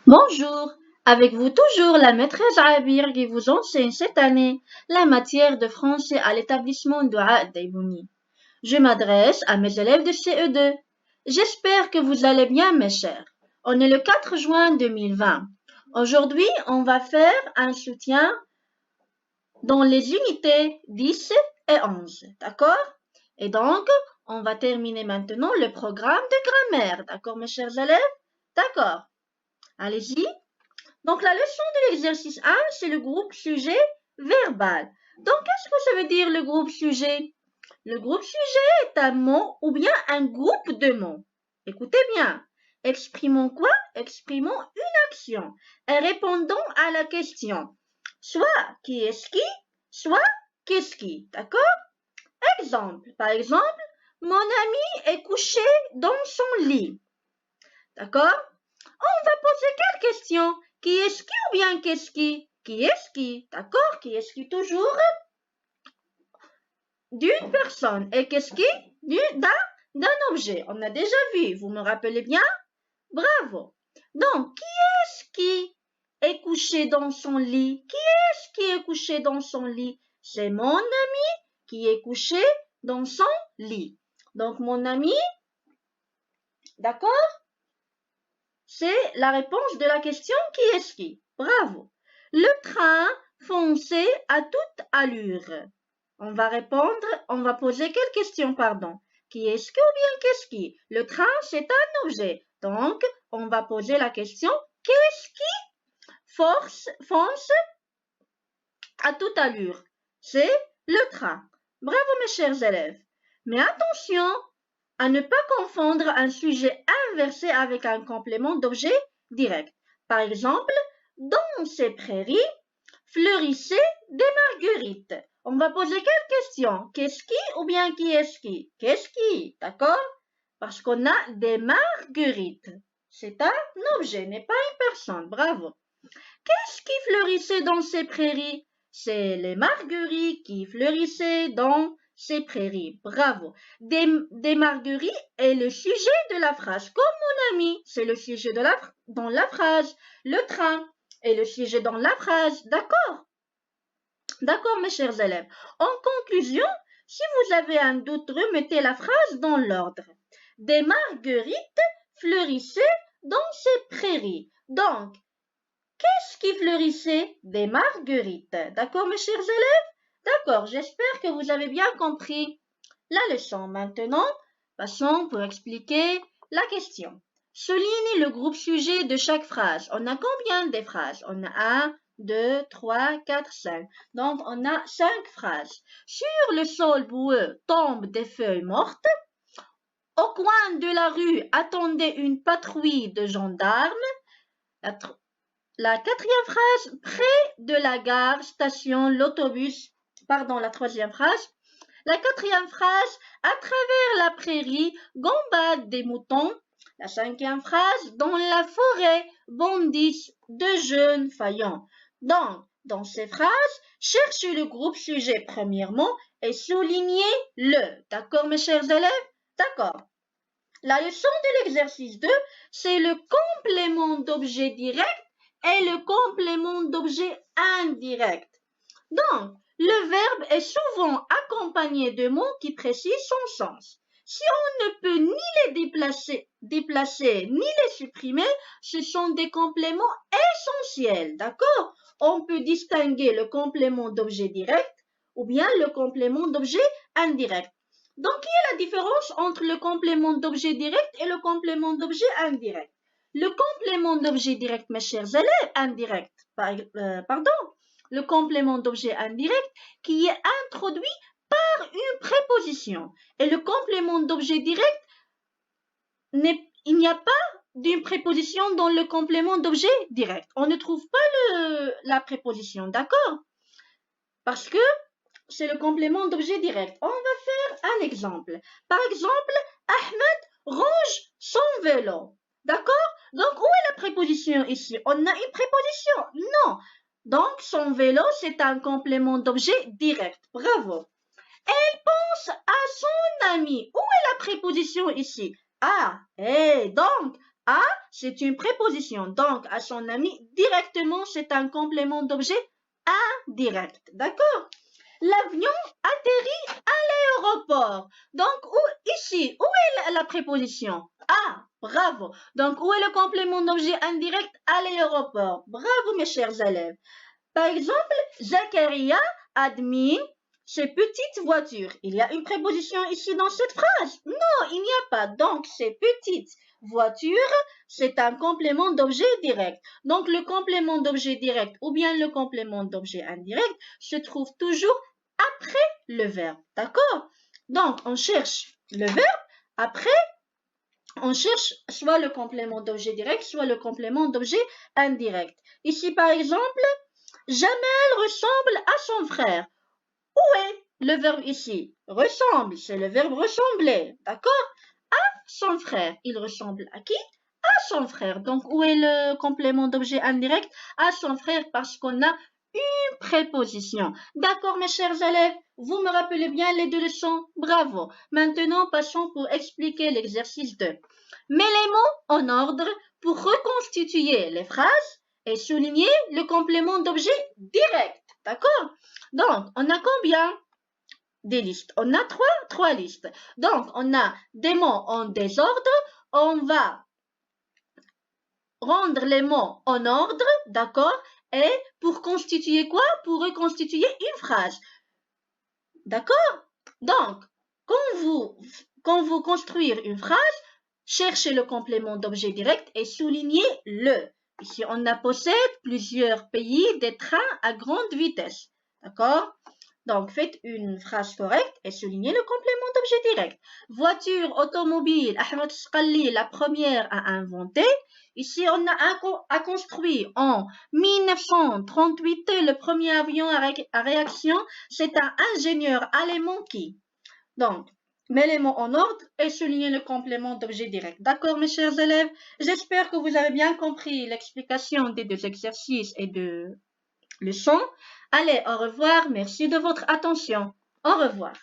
Bonjour, avec vous toujours la maîtresse Abir qui vous enseigne cette année la matière de français à l'établissement Dua Daibouni. Je m'adresse à mes élèves de CE2. J'espère que vous allez bien mes chers. On est le 4 juin 2020. Aujourd'hui, on va faire un soutien dans les unités 10 et 11, d'accord? Et donc, on va terminer maintenant le programme de grammaire, d'accord mes chers élèves? D'accord. Allez-y. Donc, la leçon de l'exercice 1, c'est le groupe sujet verbal. Donc, qu'est-ce que ça veut dire le groupe sujet? Le groupe sujet est un mot ou bien un groupe de mots. Écoutez bien. Exprimons quoi? Exprimons une action et répondons à la question. Soit qui est-ce qui, soit qu'est-ce qui. D'accord? Exemple. Par exemple, mon ami est couché dans son lit. D'accord? On va poser quelle question? Qui est-ce qui ou bien qu'est-ce qui? Qui est-ce qui? D'accord? Qui est-ce qui toujours? D'une personne. Et qu'est-ce qui? D'un objet. On a déjà vu. Vous me rappelez bien? Bravo. Donc, qui est-ce qui est couché dans son lit? Qui est-ce qui est couché dans son lit? C'est mon ami qui est couché dans son lit. Donc, mon ami, d'accord? C'est la réponse de la question qui est-ce qui? Bravo. Le train fonçait à toute allure. On va poser quelle question, pardon? Qui est-ce qui ou bien qu'est-ce qui? Le train, c'est un objet. Donc, on va poser la question qu'est-ce qui fonce à toute allure? C'est le train. Bravo mes chers élèves. Mais attention à ne pas confondre un sujet inversé avec un complément d'objet direct. Par exemple, dans ces prairies fleurissaient des marguerites. On va poser quelle question? Qu'est-ce qui ou bien qui est-ce qui? Qu'est-ce qui? D'accord? Parce qu'on a des marguerites. C'est un objet, n'est pas une personne. Bravo. Qu'est-ce qui fleurissait dans ces prairies? C'est les marguerites qui fleurissaient dans ces prairies. Bravo. Des marguerites est le sujet de la phrase. Comme mon ami, c'est le sujet dans la phrase. Le train est le sujet dans la phrase. D'accord? D'accord, mes chers élèves. En conclusion, si vous avez un doute, remettez la phrase dans l'ordre. Des marguerites fleurissaient dans ces prairies. Donc, qu'est-ce qui fleurissait? Des marguerites. D'accord, mes chers élèves? D'accord, j'espère que vous avez bien compris la leçon. Maintenant, passons pour expliquer la question. Soulignez le groupe sujet de chaque phrase. On a combien de phrases? On a 1, 2, 3, 4, 5. Donc, on a 5 phrases. Sur le sol boueux tombent des feuilles mortes. Au coin de la rue attendait une patrouille de gendarmes. La quatrième phrase, près de la gare, station, l'autobus. Pardon, la troisième phrase. La quatrième phrase, à travers la prairie, gambadent des moutons. La cinquième phrase, dans la forêt, bondissent deux jeunes faillants. Donc, dans ces phrases, cherchez le groupe sujet premièrement et soulignez-le. D'accord, mes chers élèves? D'accord. La leçon de l'exercice 2, c'est le complément d'objet direct et le complément d'objet indirect. Donc, le verbe est souvent accompagné de mots qui précisent son sens. Si on ne peut ni les déplacer ni les supprimer, ce sont des compléments essentiels, d'accord? On peut distinguer le complément d'objet direct ou bien le complément d'objet indirect. Donc, quelle est la différence entre le complément d'objet direct et le complément d'objet indirect? Le complément d'objet direct, mes chers élèves, le complément d'objet indirect qui est introduit par une préposition. Et le complément d'objet direct, il n'y a pas d'une préposition dans le complément d'objet direct. On ne trouve pas la préposition, d'accord? Parce que c'est le complément d'objet direct. On va faire un exemple. Par exemple, Ahmed range son vélo. D'accord? Donc, où est la préposition ici? On a une préposition? Non. Donc, son vélo, c'est un complément d'objet direct. Bravo. Elle pense à son ami. Où est la préposition ici? Ah, et donc, À, c'est une préposition. Donc, à son ami, directement, c'est un complément d'objet indirect. D'accord? L'avion atterrit à l'aéroport. Donc, ici, où est la préposition? À, bravo. Donc, où est le complément d'objet indirect à l'aéroport? Bravo, mes chers élèves. Par exemple, Zakaria admire ces petites voitures. Il y a une préposition ici dans cette phrase? Non, il n'y a pas. Donc, ces petites voitures, c'est un complément d'objet direct. Donc, le complément d'objet direct ou bien le complément d'objet indirect se trouve toujours après le verbe. D'accord? Donc, on cherche le verbe. Après, on cherche soit le complément d'objet direct, soit le complément d'objet indirect. Ici, par exemple, Jamel ressemble à son frère. Où est le verbe ici? Ressemble, c'est le verbe ressembler. D'accord? À son frère. Il ressemble à qui? À son frère. Donc, où est le complément d'objet indirect? À son frère parce qu'on a une préposition. D'accord, mes chers élèves? Vous me rappelez bien les deux leçons? Bravo. Maintenant, passons pour expliquer l'exercice 2. Mets les mots en ordre pour reconstituer les phrases et souligner le complément d'objet direct. D'accord? Donc, on a combien? Des listes. On a trois listes. Donc, on a des mots en désordre. On va rendre les mots en ordre, d'accord? Et pour constituer quoi? Pour reconstituer une phrase. D'accord? Donc, quand vous construire une phrase, cherchez le complément d'objet direct et soulignez-le. Ici, on a possède plusieurs pays des trains à grande vitesse. D'accord? Donc, faites une phrase correcte et soulignez le complément d'objet direct. Voiture automobile, Ahmed Sqalli, la première à inventer. Ici, on a construit en 1938 le premier avion à réaction. C'est un ingénieur allemand qui. Donc, mets les mots en ordre et soulignez le complément d'objet direct. D'accord, mes chers élèves? J'espère que vous avez bien compris l'explication des deux exercices et de leçons. Allez, au revoir. Merci de votre attention. Au revoir.